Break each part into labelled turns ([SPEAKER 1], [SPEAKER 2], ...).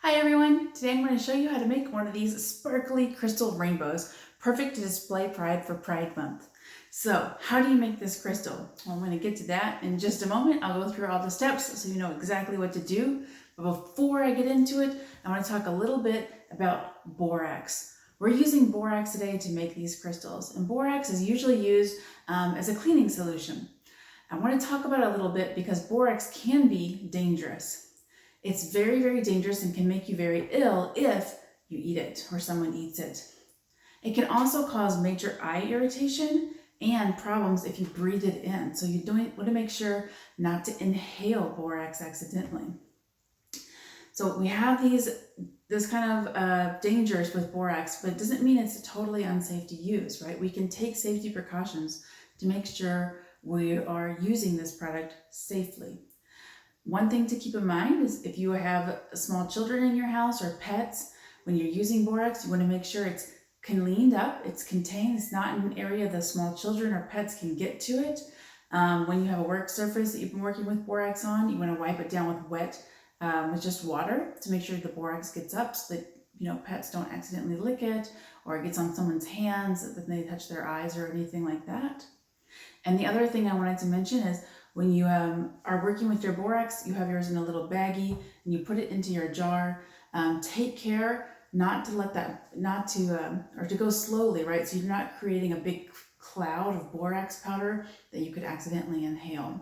[SPEAKER 1] Hi everyone! Today I'm going to show you how to make one of these sparkly crystal rainbows, perfect to display pride for Pride Month. So, how do you make this crystal? Well, I'm going to get to that in just a moment. I'll go through all the steps so you know exactly what to do. But before I get into it, I want to talk a little bit about borax. We're using borax today to make these crystals, and borax is usually used as a cleaning solution. I want to talk about it a little bit because borax can be dangerous. It's very, very dangerous and can make you very ill if you eat it or someone eats it. It can also cause major eye irritation and problems if you breathe it in. So you want to make sure not to inhale borax accidentally. So we have this kind of dangers with borax, but it doesn't mean it's totally unsafe to use, right? We can take safety precautions to make sure we are using this product safely. One thing to keep in mind is if you have small children in your house or pets, when you're using borax, you want to make sure it's cleaned up, it's contained, it's not in an area that small children or pets can get to it. When you have a work surface that you've been working with borax on, you want to wipe it down with just water to make sure the borax gets up so that pets don't accidentally lick it or it gets on someone's hands that they touch their eyes or anything like that. And the other thing I wanted to mention is when you are working with your borax, you have yours in a little baggie and you put it into your jar. Take care not to let that, or to go slowly, right? So you're not creating a big cloud of borax powder that you could accidentally inhale.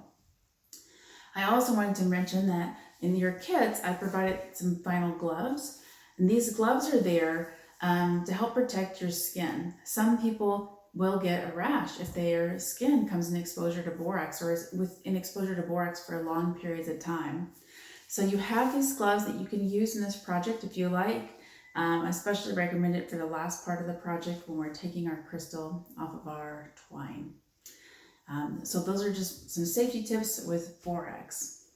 [SPEAKER 1] I also wanted to mention that in your kits, I provided some vinyl gloves. And these gloves are there to help protect your skin. Some people will get a rash if their skin comes in exposure to borax or is in exposure to borax for long periods of time. So you have these gloves that you can use in this project if you like. I especially recommend it for the last part of the project when we're taking our crystal off of our twine. So those are just some safety tips with borax.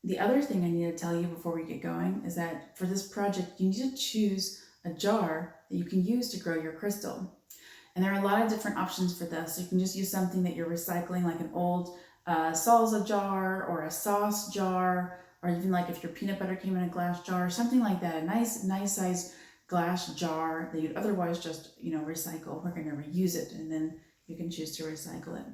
[SPEAKER 1] The other thing I need to tell you before we get going is that for this project, you need to choose a jar that you can use to grow your crystal. And there are a lot of different options for this. You can just use something that you're recycling, like an old salsa jar or a sauce jar, or even like if your peanut butter came in a glass jar, something like that, a nice size glass jar that you'd otherwise just recycle. We're going to reuse it, and then you can choose to recycle it.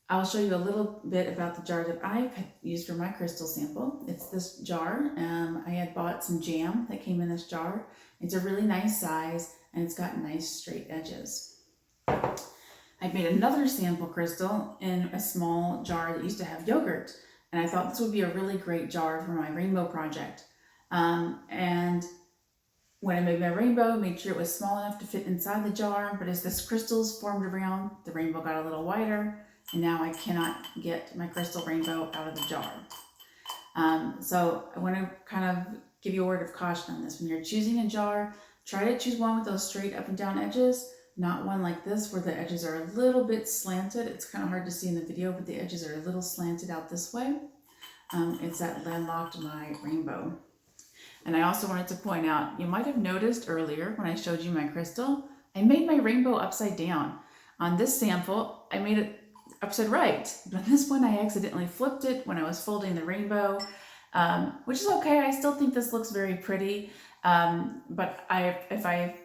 [SPEAKER 1] I'll show you a little bit about the jar that I used for my crystal sample. It's this jar. I had bought some jam that came in this jar. It's a really nice size and it's got nice straight edges. I made another sample crystal in a small jar that used to have yogurt, and I thought this would be a really great jar for my rainbow project. And when I made my rainbow, I made sure it was small enough to fit inside the jar, but as this crystals formed around, the rainbow got a little wider. And now I cannot get my crystal rainbow out of the jar. So I want to kind of give you a word of caution on this. When you're choosing a jar, try to choose one with those straight up and down edges, not one like this where the edges are a little bit slanted. It's kind of hard to see in the video, but the edges are a little slanted out this way. It's that landlocked my rainbow. And I also wanted to point out, you might have noticed earlier when I showed you my crystal, I made my rainbow upside down. On this sample, I made it upside right, but on this one I accidentally flipped it when I was folding the rainbow, which is okay. I still think this looks very pretty, but if I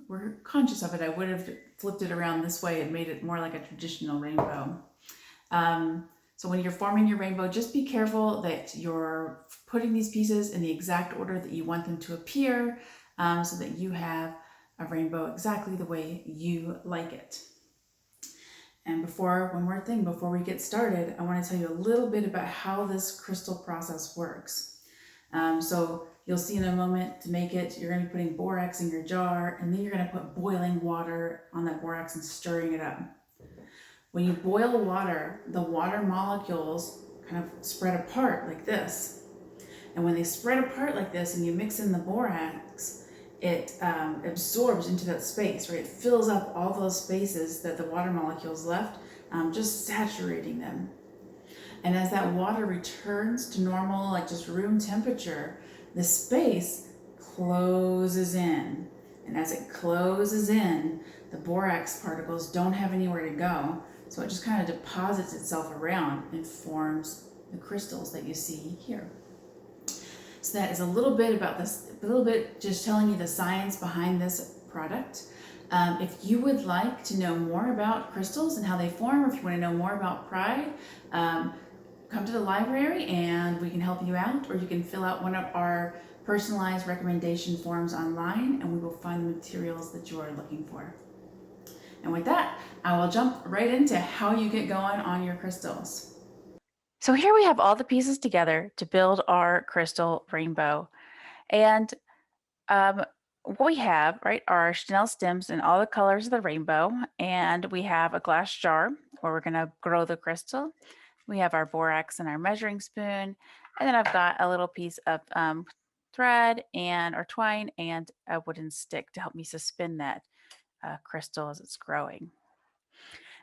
[SPEAKER 1] were conscious of it, I would have flipped it around this way and made it more like a traditional rainbow. So when you're forming your rainbow, just be careful that you're putting these pieces in the exact order that you want them to appear, so that you have a rainbow exactly the way you like it. And one more thing before we get started, I want to tell you a little bit about how this crystal process works. So you'll see in a moment, to make it, you're going to be putting borax in your jar, and then you're going to put boiling water on that borax and stirring it up. When you boil water, the water molecules kind of spread apart like this. And when they spread apart like this and you mix in the borax, it absorbs into that space, right? It fills up all those spaces that the water molecules left, just saturating them. And as that water returns to normal, like just room temperature, the space closes in. And as it closes in, the borax particles don't have anywhere to go. So it just kind of deposits itself around and forms the crystals that you see here. So that is a little bit about this, a little bit just telling you the science behind this product. If you would like to know more about crystals and how they form, or if you want to know more about Pride, come to the library and we can help you out, or you can fill out one of our personalized recommendation forms online and we will find the materials that you are looking for. And with that, I will jump right into how you get going on your crystals. So here we have all the pieces together to build our crystal rainbow. And what we have, right, are Chenille stems in all the colors of the rainbow. And we have a glass jar where we're going to grow the crystal. We have our borax and our measuring spoon. And then I've got a little piece of thread and or twine and a wooden stick to help me suspend that crystal as it's growing.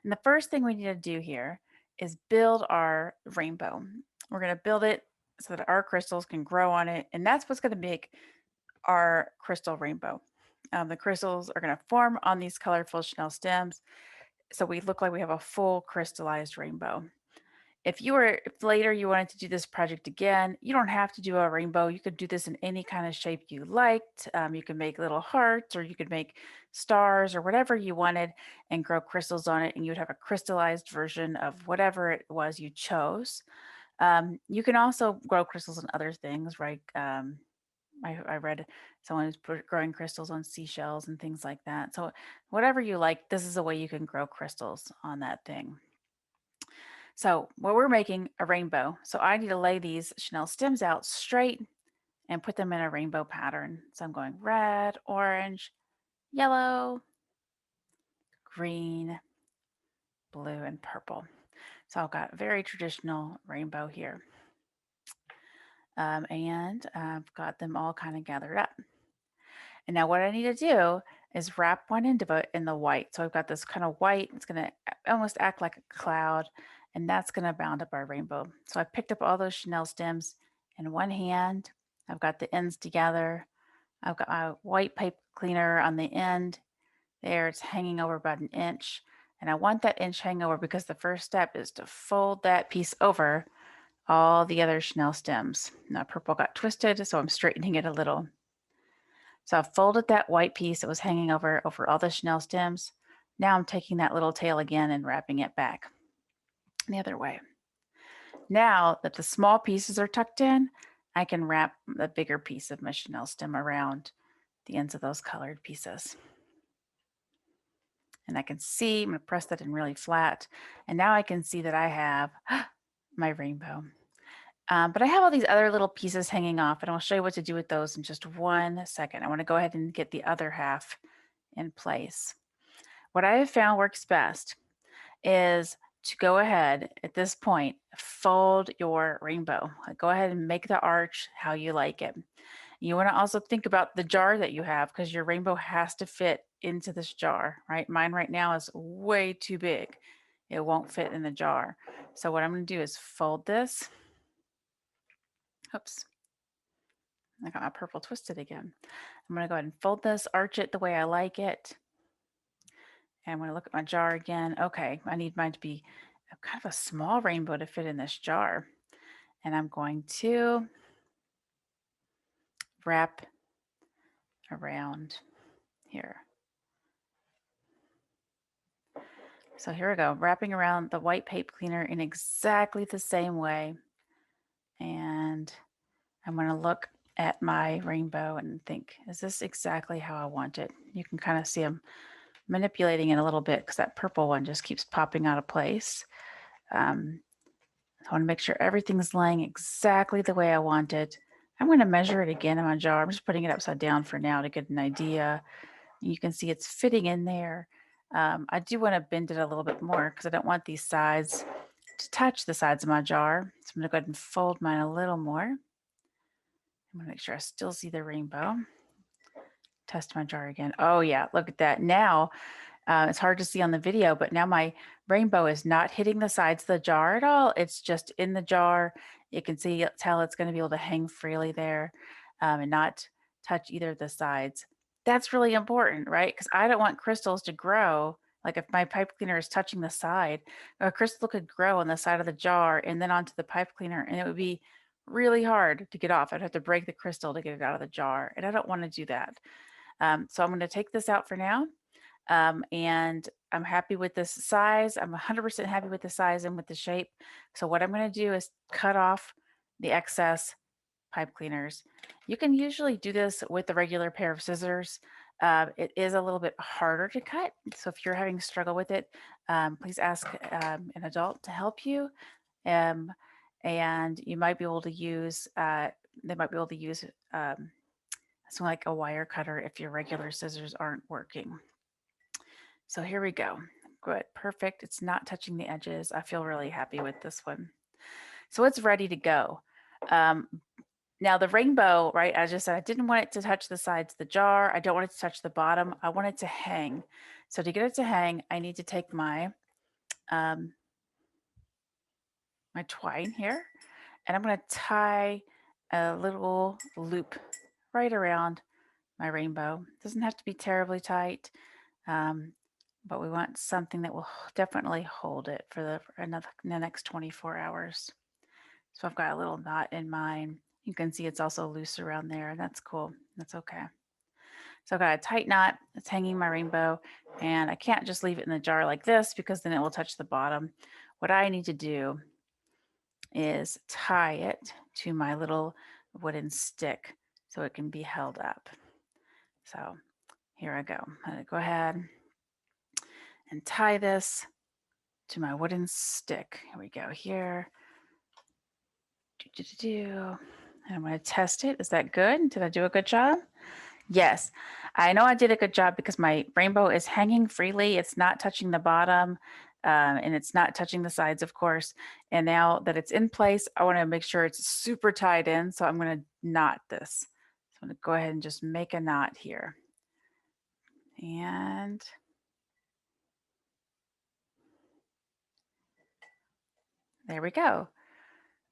[SPEAKER 1] And the first thing we need to do here is build our rainbow. We're going to build it so that our crystals can grow on it. And that's what's going to make our crystal rainbow. The crystals are going to form on these colorful Chenille stems. So we look like we have a full crystallized rainbow. If later you wanted to do this project again, you don't have to do a rainbow. You could do this in any kind of shape you liked. You could make little hearts, or you could make stars, or whatever you wanted, and grow crystals on it, and you'd have a crystallized version of whatever it was you chose. You can also grow crystals on other things, right? I read someone who's growing crystals on seashells and things like that. So whatever you like, this is a way you can grow crystals on that thing. So we're making a rainbow. So I need to lay these Chenille stems out straight and put them in a rainbow pattern. So I'm going red, orange, yellow, green, blue, and purple. So I've got a very traditional rainbow here. And I've got them all kind of gathered up. And now what I need to do is wrap one end of it in the white. So I've got this kind of white, it's going to almost act like a cloud, and that's going to bound up our rainbow. So I picked up all those Chenille stems in one hand. I've got the ends together. I've got my white pipe cleaner on the end there. It's hanging over about an inch. And I want that inch hang over because the first step is to fold that piece over all the other Chenille stems. Now purple got twisted, so I'm straightening it a little. So I've folded that white piece that was hanging over all the Chenille stems. Now I'm taking that little tail again and wrapping it back the other way. Now that the small pieces are tucked in, I can wrap the bigger piece of my Chenille stem around the ends of those colored pieces. And I can see, I'm going to press that in really flat. And now I can see that I have my rainbow. But I have all these other little pieces hanging off, and I'll show you what to do with those in just 1 second. I want to go ahead and get the other half in place. What I have found works best is to go ahead at this point, fold your rainbow. Go ahead and make the arch how you like it. You want to also think about the jar that you have, because your rainbow has to fit into this jar, right? Mine right now is way too big. It won't fit in the jar. So what I'm going to do is fold this. Oops. I got my purple twisted again. I'm going to go ahead and fold this, arch it the way I like it. And I'm going to look at my jar again. Okay, I need mine to be kind of a small rainbow to fit in this jar. And I'm going to wrap around here. So here we go, wrapping around the white paper cleaner in exactly the same way. And I'm going to look at my rainbow and think, is this exactly how I want it? You can kind of see I'm manipulating it a little bit because that purple one just keeps popping out of place. I want to make sure everything's laying exactly the way I want it. I'm going to measure it again in my jar. I'm just putting it upside down for now to get an idea. You can see it's fitting in there. I do want to bend it a little bit more because I don't want these sides to touch the sides of my jar. So I'm going to go ahead and fold mine a little more. I'm going to make sure I still see the rainbow. Test my jar again. Oh yeah, look at that. Now, it's hard to see on the video, but now my rainbow is not hitting the sides of the jar at all. It's just in the jar. You can tell it's going to be able to hang freely there and not touch either of the sides. That's really important, right? Because I don't want crystals to grow
[SPEAKER 2] Like if my pipe cleaner is touching the side, a crystal could grow on the side of the jar and then onto the pipe cleaner, and it would be really hard to get off. I'd have to break the crystal to get it out of the jar, and I don't want to do that. So I'm going to take this out for now. And I'm happy with this size. I'm 100% happy with the size and with the shape. So what I'm going to do is cut off the excess pipe cleaners. You can usually do this with a regular pair of scissors. It is a little bit harder to cut. So if you're having struggle with it, please ask an adult to help you. Um, and you might be able to use, they might be able to use something like a wire cutter if your regular scissors aren't working. So here we go. Good, perfect. It's not touching the edges. I feel really happy with this one. So it's ready to go. Um, Now the rainbow, right, as I just said, I didn't want it to touch the sides of the jar. I don't want it to touch the bottom. I want it to hang. So to get it to hang, I need to take um, my twine here, and I'm going to tie a little loop right around my rainbow. It doesn't have to be terribly tight, um, but we want something that will definitely hold it for the next 24 hours. So I've got a little knot in mine. You can see it's also loose around there, and that's cool. That's okay. So I've got a tight knot that's hanging my rainbow, and I can't just leave it in the jar like this because then it will touch the bottom. What I need to do is tie it to my little wooden stick so it can be held up. So here I go. I'm going to go ahead and tie this to my wooden stick. Here we go. Here. And I'm going to test it. Is that good? Did I do a good job? Yes, I know I did a good job because my rainbow is hanging freely. It's not touching the bottom, and it's not touching the sides, of course. And now that it's in place, I want to make sure it's super tied in. So I'm going to knot this. So I'm going to go ahead and just make a knot here. And there we go.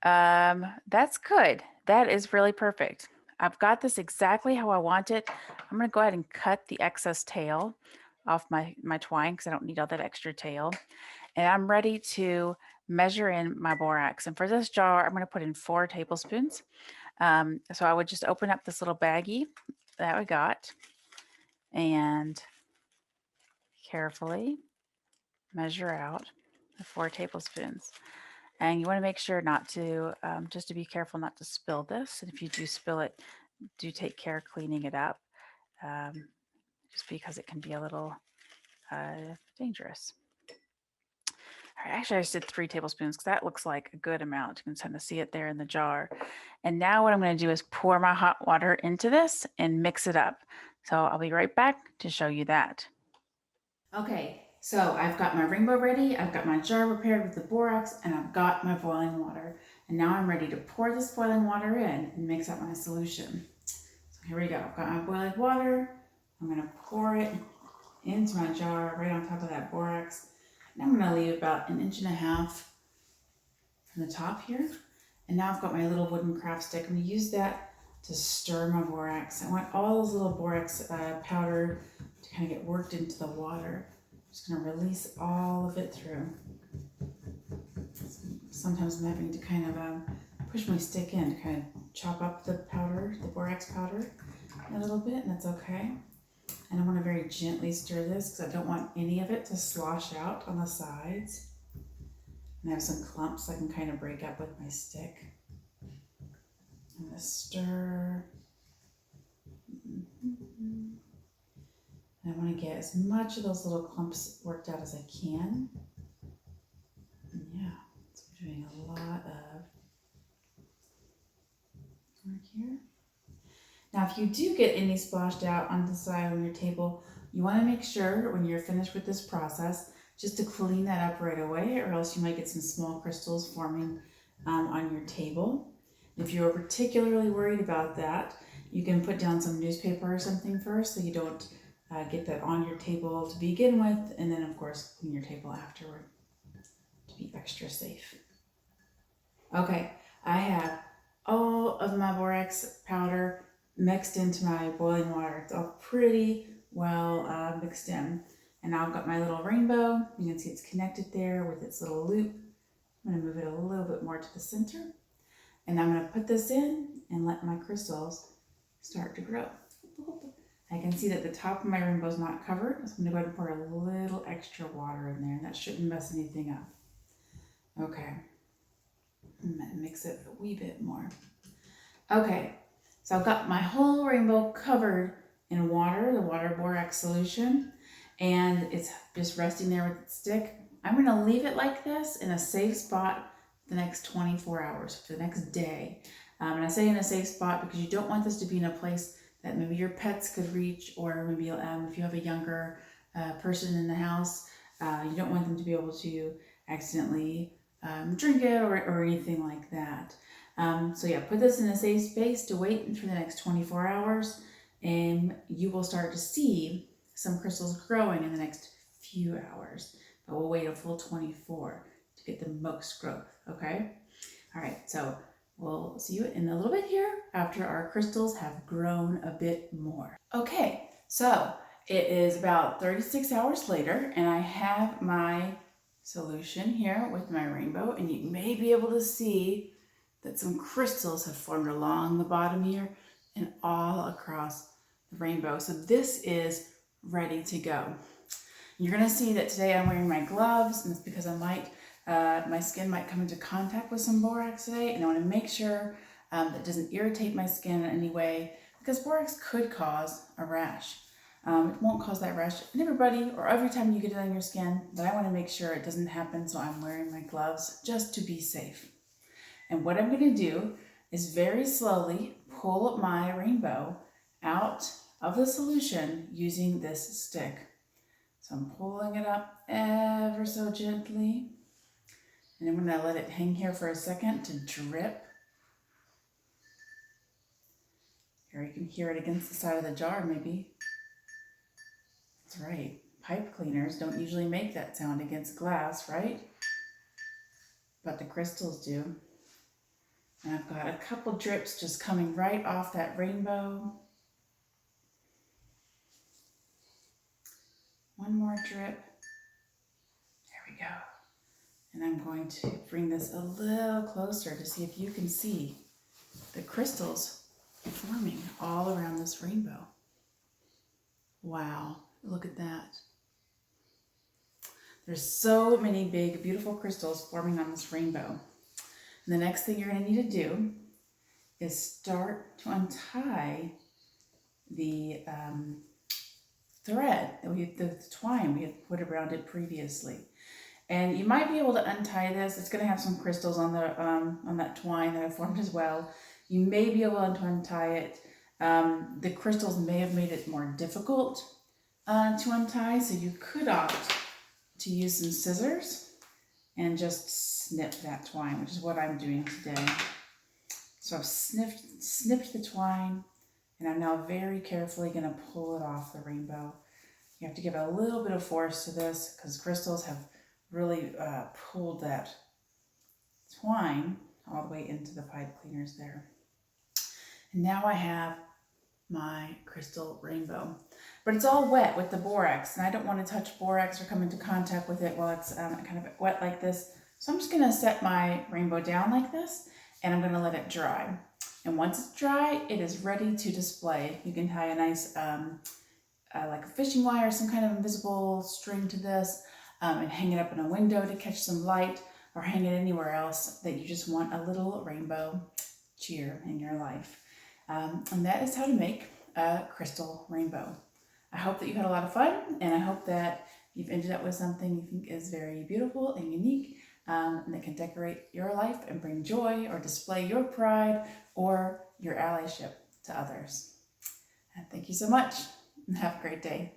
[SPEAKER 2] That's good. That is really perfect. I've got this exactly how I want it. I'm going to go ahead and cut the excess tail off my twine because I don't need all that extra tail. And I'm ready to measure in my borax. And for this jar, I'm going to put in 4 tablespoons. So I would just open up this little baggie that we got and carefully measure out the 4 tablespoons. And you want to make sure not to, just to be careful not to spill this. And if you do spill it, do take care cleaning it up, just because it can be a little dangerous. All right, actually, I just did 3 tablespoons because that looks like a good amount. You can kind of see it there in the jar. And now what I'm going to do is pour my hot water into this and mix it up. So I'll be right back to show you that.
[SPEAKER 1] Okay, so I've got my rainbow ready, I've got my jar prepared with the borax, and I've got my boiling water. And now I'm ready to pour this boiling water in and mix up my solution. So here we go. I've got my boiling water. I'm going to pour it into my jar right on top of that borax. And I'm going to leave about 1.5 inches from the top here. And now I've got my little wooden craft stick. I'm going to use that to stir my borax. I want all those little borax powder to kind of get worked into the water. I'm just going to release all of it through. Sometimes I'm having to kind of push my stick in to kind of chop up the powder, the borax powder, a little bit, and that's okay. And I want to very gently stir this because I don't want any of it to slosh out on the sides. And I have some clumps I can kind of break up with my stick. I'm going to stir. And I want to get as much of those little clumps worked out as I can. And yeah, so I'm doing a lot of work here. Now, if you do get any splashed out on the side on your table, you want to make sure when you're finished with this process just to clean that up right away, or else you might get some small crystals forming on your table. If you're particularly worried about that, you can put down some newspaper or something first so you don't get that on your table to begin with, and then of course clean your table afterward to be extra safe. Okay, I have all of my borax powder mixed into my boiling water. It's all pretty well mixed in. And now I've got my little rainbow. You can see it's connected there with its little loop. I'm going to move it a little bit more to the center. And I'm going to put this in and let my crystals start to grow. I can see that the top of my rainbow is not covered. So I'm going to go ahead and pour a little extra water in there. That shouldn't mess anything up. Okay. I'm going to mix it a wee bit more. Okay. So I've got my whole rainbow covered in water, the water borax solution, and it's just resting there with its stick. I'm going to leave it like this in a safe spot for the next 24 hours, for the next day. And I say in a safe spot because you don't want this to be in a place that maybe your pets could reach, or maybe if you have a younger person in the house, you don't want them to be able to accidentally drink it or anything like that. So yeah, put this in a safe space to wait for the next 24 hours, and you will start to see some crystals growing in the next few hours. But we'll wait a full 24 to get the most growth, okay? All right, so we'll see you in a little bit here after our crystals have grown a bit more. Okay, so it is about 36 hours later, and I have my solution here with my rainbow, and you may be able to see that some crystals have formed along the bottom here and all across the rainbow. So this is ready to go. You're gonna see that today I'm wearing my gloves, and it's because my skin might come into contact with some borax today, and I wanna make sure that it doesn't irritate my skin in any way, because borax could cause a rash. It won't cause that rash in everybody or every time you get it on your skin, but I wanna make sure it doesn't happen, so I'm wearing my gloves just to be safe. And what I'm gonna do is very slowly pull my rainbow out of the solution using this stick. So I'm pulling it up ever so gently. And I'm gonna let it hang here for a second to drip. Here you can hear it against the side of the jar maybe. That's right, pipe cleaners don't usually make that sound against glass, right? But the crystals do. And I've got a couple drips just coming right off that rainbow. One more drip. There we go. And I'm going to bring this a little closer to see if you can see the crystals forming all around this rainbow. Wow, look at that. There's so many big, beautiful crystals forming on this rainbow. And the next thing you're going to need to do is start to untie the thread, the twine we had put around it previously. And you might be able to untie this. It's going to have some crystals on that twine that have formed as well. You may be able to untie it. The crystals may have made it more difficult to untie, so you could opt to use some scissors and just snip that twine, which is what I'm doing today. So I've snipped the twine, and I'm now very carefully going to pull it off the rainbow. You have to give a little bit of force to this because crystals have really pulled that twine all the way into the pipe cleaners there. And now I have my crystal rainbow. But it's all wet with the borax, and I don't want to touch borax or come into contact with it while it's kind of wet like this. So I'm just going to set my rainbow down like this, and I'm going to let it dry. And once it's dry, it is ready to display. You can tie a nice, like a fishing wire, some kind of invisible string to this, and hang it up in a window to catch some light, or hang it anywhere else that you just want a little rainbow cheer in your life. And that is how to make a crystal rainbow. I hope that you had a lot of fun, and I hope that you've ended up with something you think is very beautiful and unique, and that can decorate your life and bring joy or display your pride or your allyship to others. And thank you so much, and have a great day.